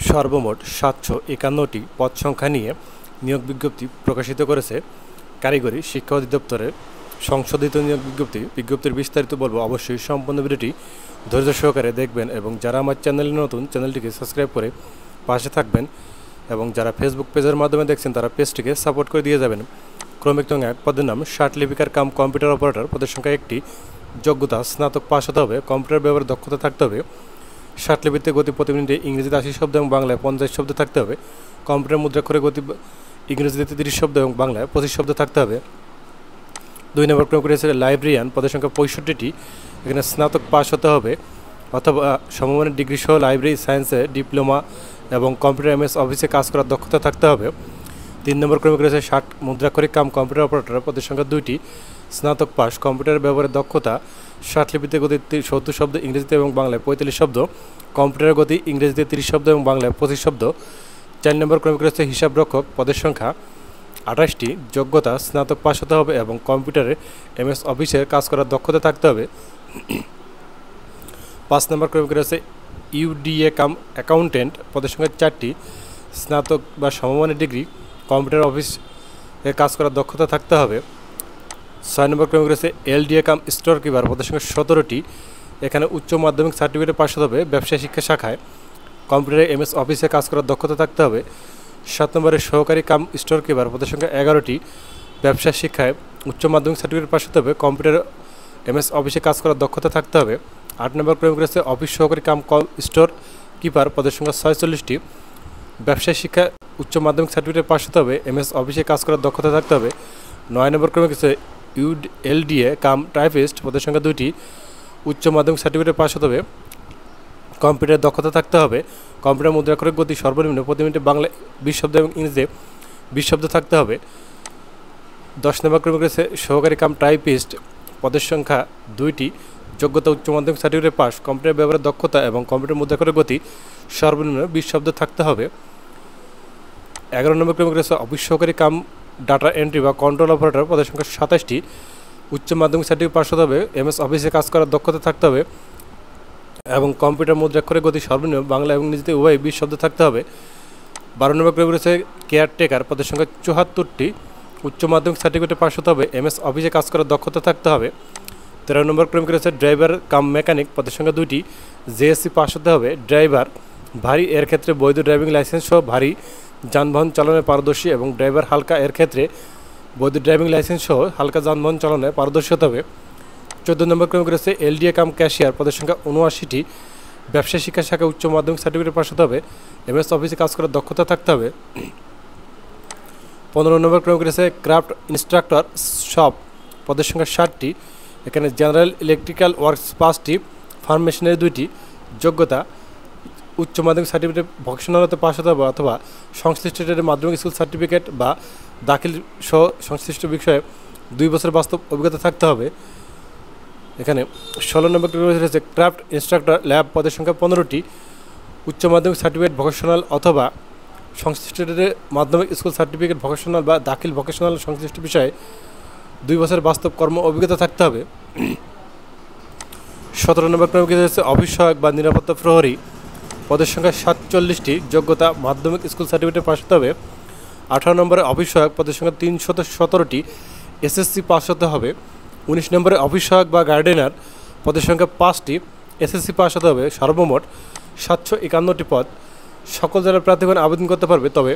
সর্বমোট ৭৫১টি পদ সংখ্যা নিয়ে নিয়োগ বিজ্ঞপ্তি প্রকাশিত করেছে কারিগরি শিক্ষা অধিদপ্তরের সংশোধিত নিয়োগ বিজ্ঞপ্তির বিস্তারিত বলবো। অবশ্যই সম্পূর্ণ ভিডিওটি ধৈর্য সহকারে দেখবেন এবং যারা আমার চ্যানেলে নতুন চ্যানেলটিকে সাবস্ক্রাইব করে পাশে থাকবেন এবং যারা ফেসবুক পেজের মাধ্যমে দেখছেন তারা পেজটিকে সাপোর্ট করে দিয়ে যাবেন। ক্রমিক নং ১ পদের নাম ষাট লিপিকার কাম কম্পিউটার অপারেটর, পদের সংখ্যা ১টি, যোগ্যতা স্নাতক পাস হতে হবে, কম্পিউটার ব্যবহারে দক্ষতা থাকতে হবে, ষাটলিপিতে গতি প্রতি মিনিটে ইংরেজিতে ৮০ শব্দ এবং বাংলায় ৫০ শব্দ থাকতে হবে, কম্পিউটার মুদ্রাক্ষরে গতি ইংরেজিতে ৩০ শব্দ এবং বাংলায় ২৫ শব্দ থাকতে হবে। ২ নম্বর ক্রম করেছে লাইব্রেরিয়ান, পদের সংখ্যা ৬৫টি, এখানে স্নাতক পাস হতে হবে অথবা সমমানের ডিগ্রি সহ লাইব্রেরি সায়েন্সে ডিপ্লোমা এবং কম্পিউটার MS অফিসে কাজ করার দক্ষতা থাকতে হবে। ৩ নম্বর ক্রমে রয়েছে ৬০ মুদ্রাক্ষরিক কাম কম্পিউটার অপারেটর, পদের সংখ্যা ২টি, স্নাতক পাস, কম্পিউটার ব্যবহারের দক্ষতা ষাটলিপিতে গতি ৭০ শব্দ ইংরেজিতে এবং বাংলায় ৪৫ শব্দ, কম্পিউটার গতি ইংরেজিতে ৩০ শব্দ এবং বাংলায় ২৫ শব্দ। ৪ নম্বর ক্রমে রয়েছে হিসাব রক্ষক, পদের সংখ্যা ২৮টি, যোগ্যতা স্নাতক পাস হতে হবে এবং কম্পিউটারে MS অফিসে কাজ করার দক্ষতা থাকতে হবে। ৫ নম্বর ক্রমে রয়েছে UDA কাম অ্যাকাউন্টেন্ট, পদের সংখ্যা ৪টি, স্নাতক বা সমমানের ডিগ্রি, কম্পিউটার অফিসে কাজ করার দক্ষতা থাকতে হবে। ৬ নম্বর ক্রমে রয়েছে LDA কাম স্টোর কিপার, পদের সংখ্যা ১৭টি, এখানে উচ্চ মাধ্যমিক সার্টিফিকেট পাস হতে হবে ব্যবসায় শিক্ষা শাখায়, কম্পিউটারে MS অফিসে কাজ করার দক্ষতা থাকতে হবে। ৭ নম্বরে সহকারী কাম স্টোর কিপার, পদের সংখ্যা ১১টি, ব্যবসা শিক্ষায় উচ্চ মাধ্যমিক সার্টিফিকেট পাস হতে হবে, কম্পিউটার MS অফিসে কাজ করার দক্ষতা থাকতে হবে। ৮ নম্বর ক্রমে রয়েছে অফিস সহকারী কাম স্টোর কিপার, পদের সংখ্যা ৪৬টি, ব্যবসায় শিক্ষা উচ্চ মাধ্যমিক সার্টিফিকেট পাস হতে হবে, MS অফিসে কাজ করার দক্ষতা থাকতে হবে। ৯ নম্বর ক্রমে রয়েছে LDA কাম টাইপিস্ট, পদের সংখ্যা ২টি, উচ্চ মাধ্যমিক সার্টিফিকেট পাস হতে হবে, কম্পিউটার দক্ষতা থাকতে হবে, কম্পিউটার মুদ্রাক্ষরিক গতি সর্বনিম্ন প্রতি মিনিটে বাংলায় ২০ শব্দ এবং ইংরেজিতে ২০ শব্দ থাকতে হবে। ১০ নম্বর ক্রমে রয়েছে সহকারী কাম টাইপিস্ট, পদের সংখ্যা ২টি, যোগ্যতা উচ্চ মাধ্যমিক সার্টিফিকেট পাস, কম্পিউটার ব্যবহারের দক্ষতা এবং কম্পিউটার মুদ্রাক্ষরিক গতি সর্বনিম্ন ২০ শব্দ থাকতে হবে। ১১ নম্বর ক্রমে রয়েছে অফিস সহকারী কাম ডাটা এন্ট্রি বা কন্ট্রোল অপারেটর, পদের সংখ্যা ২৭টি, উচ্চ মাধ্যমিক সার্টিফিকেট পাস হতে হবে, MS অফিসে কাজ করার দক্ষতা থাকতে হবে এবং কম্পিউটার মুদ্রাক্ষরিক গতি সর্বনিম্ন বাংলা এবং ইংরেজিতে উভয় ২০ শব্দ থাকতে হবে। ১২ নম্বর ক্রমে রয়েছে কেয়ারটেকার, পদের সংখ্যা ৭৪টি, উচ্চ মাধ্যমিক সার্টিফিকেট পাস হতে হবে, MS অফিসে কাজ করার দক্ষতা থাকতে হবে। ১৩ নম্বর ক্রমে রয়েছে ড্রাইভার কাম মেকানিক, পদের সংখ্যা ২টি, JSC পাস হতে হবে, ড্রাইভার ভারী এর ক্ষেত্রে বৈধ ড্রাইভিং লাইসেন্স সহ ভারী যানবাহন চালনায় পারদর্শী এবং ড্রাইভার হালকা এর ক্ষেত্রে বৈধ ড্রাইভিং লাইসেন্স সহ হালকা যানবাহন চালনায় পারদর্শী হতে হবে। ১৪ নম্বর ক্রমে রয়েছে LDA কাম ক্যাশিয়ার, পদের সংখ্যা ৭৯টি, ব্যবসায় শিক্ষা শাখায় উচ্চ মাধ্যমিক সার্টিফিকেট পাস হতে হবে, MS অফিসে কাজ করার দক্ষতা থাকতে হবে। ১৫ নম্বর ক্রমে রয়েছে ক্রাফট ইনস্ট্রাক্টর শপ, পদের সংখ্যা ৬০টি, এখানে জেনারেল ইলেকট্রিক্যাল ওয়ার্কস ৫টি, ফার্ম মেশিনারি ২টি, যোগ্যতা উচ্চ মাধ্যমিক সার্টিফিকেট ভোকেশনালতে পাস হতে হবে অথবা সংশ্লিষ্ট ট্রেডের মাধ্যমিক স্কুল সার্টিফিকেট বা দাখিল সহ সংশ্লিষ্ট বিষয়ে ২ বছর বাস্তব অভিজ্ঞতা থাকতে হবে। এখানে ১৬ নম্বর রয়েছে ক্রাফট ইনস্ট্রাক্টর ল্যাব, পদের সংখ্যা ১৫টি, উচ্চ মাধ্যমিক সার্টিফিকেট ভোকেশনাল অথবা সংশ্লিষ্ট ট্রেডের মাধ্যমিক স্কুল সার্টিফিকেট ভোকেশনাল বা দাখিল ভোকেশনাল সংশ্লিষ্ট বিষয়ে ২ বছর বাস্তব কর্ম অভিজ্ঞতা থাকতে হবে। ১৭ নম্বর ক্রমে রয়েছে অফিস সহায়ক বা নিরাপত্তা প্রহরী, পদের সংখ্যা ৪৭টি, যোগ্যতা মাধ্যমিক স্কুল সার্টিফিকেট পাস হতে হবে। ১৮ নম্বরে অফিস সহায়ক, পদের সংখ্যা ৩১৭টি, SSC পাস হতে হবে। ১৯ নম্বরে অফিস সহায়ক বা গার্ডেনার, পদের সংখ্যা ৫টি, SSC পাস হতে হবে। সর্বমোট ৭৫১টি পদ। সকল জেলার প্রার্থীগণ আবেদন করতে পারবে, তবে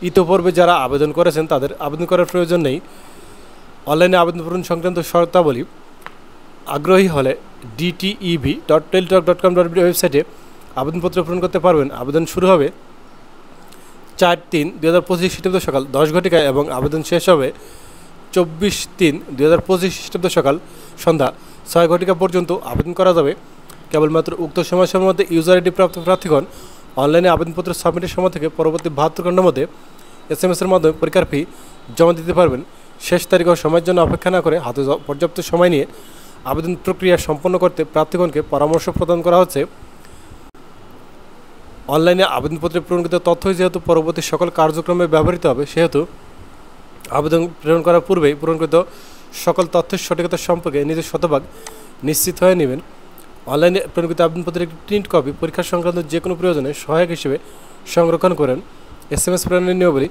ইতোপূর্বে যারা আবেদন করেছেন তাদের আবেদন করার প্রয়োজন নেই। অনলাইনে আবেদন পূরণ সংক্রান্ত শর্তাবলী আগ্রহী হলে dteb.teletalk.com.bd ওয়েবসাইটে আবেদনপত্র পূরণ করতে পারবেন। আবেদন শুরু হবে ৪/৩/২০২৫ খ্রিস্টাব্দ সকাল ১০ ঘটিকায় এবং আবেদন শেষ হবে ২৪/৩/২০২৫ খ্রিস্টাব্দ সকাল সন্ধ্যা ৬ ঘটিকা পর্যন্ত আবেদন করা যাবে। কেবলমাত্র উক্ত সময়সীমার মধ্যে ইউজার আইডি প্রাপ্ত প্রার্থীগণ অনলাইনে আবেদনপত্র সাবমিটের সময় থেকে পরবর্তী ৭২ ঘন্টার মধ্যে SMS-এর মাধ্যমে পরীক্ষার ফি জমা দিতে পারবেন। শেষ তারিখ ও সময়ের জন্য অপেক্ষা না করে হাতে পর্যাপ্ত সময় নিয়ে আবেদন প্রক্রিয়া সম্পন্ন করতে প্রার্থীগণকে পরামর্শ প্রদান করা হচ্ছে। অনলাইনে আবেদনপত্রে পূরণকৃত তথ্য যেহেতু পরবর্তী সকল কার্যক্রমে ব্যবহৃত হবে, সেহেতু আবেদন প্রেরণ করার পূর্বেই পূরণকৃত সকল তথ্যের সঠিকতা সম্পর্কে নিজের শতভাগ নিশ্চিত হয়ে নেবেন। অনলাইনে প্রেরণকৃত আবেদনপত্রের একটি প্রিন্ট কপি পরীক্ষা সংক্রান্ত যে কোনো প্রয়োজনে সহায়ক হিসেবে সংরক্ষণ করেন। SMS প্রেরণের নিয়মাবলী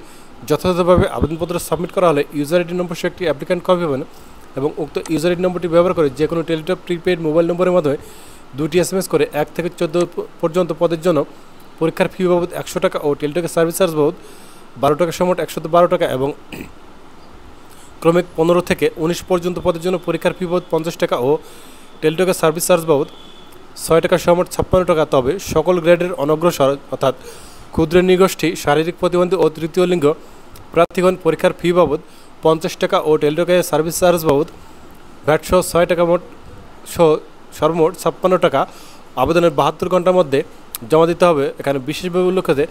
যথাযথভাবে আবেদনপত্র সাবমিট করা হলে ইউজার আইডি নম্বর সহ একটি অ্যাপ্লিক্যান্ট কপি পাবেন এবং উক্ত ইউজার আইডি নম্বরটি ব্যবহার করে যে কোনো টেলিটক প্রিপেইড মোবাইল নম্বরের মাধ্যমে 2টি SMS করে 1 থেকে 14 পর্যন্ত পদের জন্য পরীক্ষার ফি বাবদ 100 টাকা ও টেলিটকের সার্ভিস চার্জ বাবদ 12 টাকা সমোট 112 টাকা এবং ক্রমিক 15 থেকে 19 পর্যন্ত পদের জন্য পরীক্ষার ফি বাবদ 50 টাকা ও টেলিটকের সার্ভিস চার্জ বাবদ 6 টাকা সমোট 56 টাকা। তবে সকল গ্রেডের অনগ্রসর অর্থাৎ ক্ষুদ্র নৃগোষ্ঠী, শারীরিক প্রতিবন্ধী ও তৃতীয় লিঙ্গ প্রার্থীগণ পরীক্ষার ফি বাবদ 50 টাকা ও টেলিটকের সার্ভিস চার্জ বাবদ ভ্যাট সহ 6 টাকা সহ সর্বমোট 56 টাকা আবেদনের 72 ঘন্টার মধ্যে জমা দিতে হবে। এখানে বিশেষভাবে উল্লেখ আছে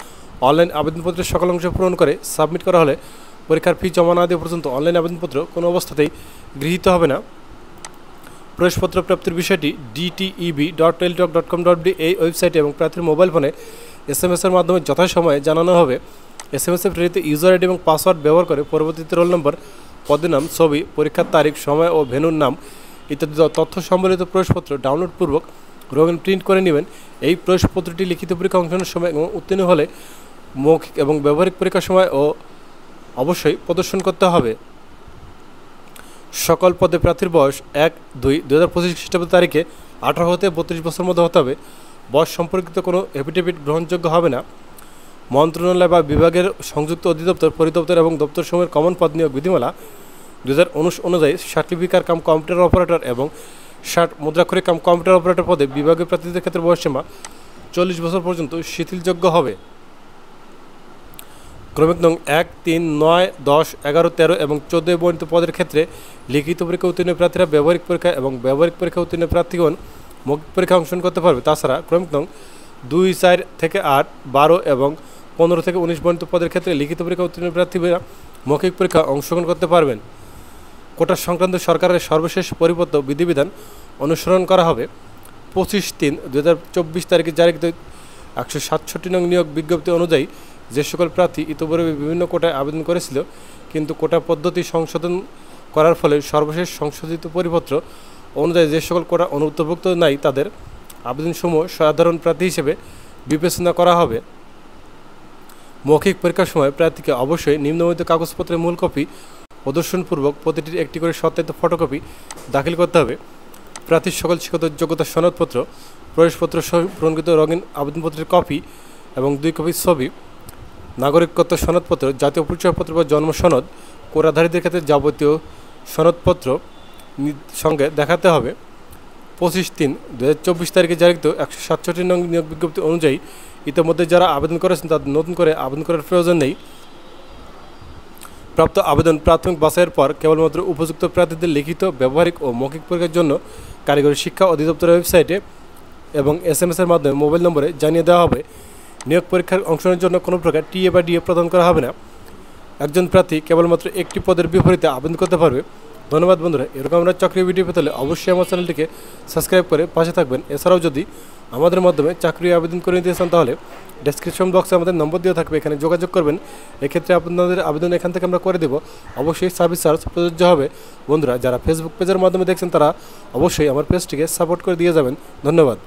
অনলাইন আবেদনপত্রের সকল অংশ পূরণ করে সাবমিট করা হলে পরীক্ষার ফি জমা না দেওয়া পর্যন্ত অনলাইন আবেদনপত্র কোনো অবস্থাতেই গৃহীত হবে না। প্রবেশপত্র প্রাপ্তির বিষয়টি dteb.teletalk.com.bd এই ওয়েবসাইটে এবং প্রার্থীর মোবাইল ফোনে SMS এর মাধ্যমে যথাসময়ে জানানো হবে। SMS এ প্রেরিত ইউজার আইডি এবং পাসওয়ার্ড ব্যবহার করে পরবর্তীতে রোল নম্বর, পদের নাম, ছবি, পরীক্ষার তারিখ, সময় ও ভেন্যুর নাম ইত্যাদি তথ্য সম্বলিত প্রবেশপত্র ডাউনলোড পূর্বক রঙিন প্রিন্ট করে নেবেন। এই প্রবেশপত্রটি লিখিত পরীক্ষা অংশগ্রহণের সময় এবং উত্তীর্ণ হলে মৌখিক এবং ব্যবহারিক পরীক্ষার সময় অবশ্যই প্রদর্শন করতে হবে। সকল পদে প্রার্থীর বয়স 1-2-2025 খ্রিস্টাব্দ তারিখে 18 হতে 32 বছর মধ্যে হতে হবে। বয়স সম্পর্কিত কোনো এফিডেভিট গ্রহণযোগ্য হবে না। মন্ত্রণালয় বা বিভাগের সংযুক্ত অধিদপ্তর, পরিদপ্তর এবং দপ্তরসমূহের কমন পদ নিয়োগ বিধিমালা 2019 অনুযায়ী সার্টিফিকার কাম কম্পিউটার অপারেটর এবং মুদ্রাক্ষরিক কাম কম্পিউটার অপারেটর পদে বিভাগীয় প্রার্থীদের ক্ষেত্রে বয়সসীমা 40 বছর পর্যন্ত শিথিলযোগ্য হবে। ক্রমিক নং 1, 3, 9, 10, 11, 13 এবং 14 বর্ণিত পদের ক্ষেত্রে লিখিত পরীক্ষা উত্তীর্ণ প্রার্থীরা ব্যবহারিক পরীক্ষা এবং ব্যবহারিক পরীক্ষা উত্তীর্ণ প্রার্থীগণ মৌখিক পরীক্ষা অংশগ্রহণ করতে পারবে। তাছাড়া ক্রমিক নং 2, 4 থেকে 8, 12 এবং 15 থেকে 19 বর্ণিত পদের ক্ষেত্রে লিখিত পরীক্ষা উত্তীর্ণ প্রার্থীরা মৌখিক পরীক্ষা অংশগ্রহণ করতে পারবেন। কোটা সংক্রান্ত সরকারের সর্বশেষ পরিপত্র বিধিবিধান অনুসরণ করা হবে। 25/3/2024 তারিখে জারিকৃত 167 নং নিয়োগ বিজ্ঞপ্তি অনুযায়ী যে সকল প্রার্থী ইতিপূর্বে বিভিন্ন কোটায় আবেদন করেছিল কিন্তু কোটা পদ্ধতি সংশোধন করার ফলে সর্বশেষ সংশোধিত পরিপত্র অনুযায়ী যে সকল কোটা অন্তর্ভুক্ত নাই তাদের আবেদনসমূহ সাধারণ প্রার্থী হিসেবে বিবেচনা করা হবে। মৌখিক পরীক্ষার সময় প্রার্থীকে অবশ্যই নিম্নবর্ণিত কাগজপত্রের মূল কপি প্রদর্শনপূর্বক প্রতিটির একটি করে সত্যায়িত ফটোকপি দাখিল করতে হবে। প্রার্থীর সকল শিক্ষাগত যোগ্যতার সনদপত্র, প্রবেশপত্র সহ পূরণকৃত রঙিন আবেদনপত্রের কপি এবং 2 কপি ছবি, নাগরিকত্ব সনদপত্র, জাতীয় পরিচয়পত্র বা জন্ম সনদ, কোটাধারীদের ক্ষেত্রে যাবতীয় সনদপত্র সঙ্গে দেখাতে হবে। 25/3/2024 তারিখে জারিকৃত 167 নং নিয়োগ বিজ্ঞপ্তি অনুযায়ী ইতিমধ্যে যারা আবেদন করেছেন তাদের নতুন করে আবেদন করার প্রয়োজন নেই। প্রাপ্ত আবেদন প্রাথমিক বাছাইয়ের পর কেবলমাত্র উপযুক্ত প্রার্থীদের লিখিত, ব্যবহারিক ও মৌখিক পরীক্ষার জন্য কারিগরি শিক্ষা অধিদপ্তরের ওয়েবসাইটে এবং SMS এর মাধ্যমে মোবাইল নম্বরে জানিয়ে দেওয়া হবে। নিয়োগ পরীক্ষার অংশগ্রহণের জন্য কোনো প্রকার TA বা DA প্রদান করা হবে না। একজন প্রার্থী কেবলমাত্র একটি পদের বিপরীতে আবেদন করতে পারবে। ধন্যবাদ বন্ধুরা। এরকম আমরা চাকরি ভিডিও পেতে হলে অবশ্যই আমার চ্যানেলটিকে সাবস্ক্রাইব করে পাশে থাকবেন। এছাড়াও যদি আমাদের মাধ্যমে চাকরি আবেদন করে নিতে চান তাহলে ডেসক্রিপশন বক্সে আমাদের নম্বর দেওয়া থাকবে, এখানে যোগাযোগ করবেন। এক্ষেত্রে আপনাদের আবেদন এখান থেকে আমরা করে দেব। অবশ্যই সার্ভিস চার্জ প্রযোজ্য হবে। বন্ধুরা যারা ফেসবুক পেজের মাধ্যমে দেখছেন তারা অবশ্যই আমার পেজটিকে সাপোর্ট করে দিয়ে যাবেন। ধন্যবাদ।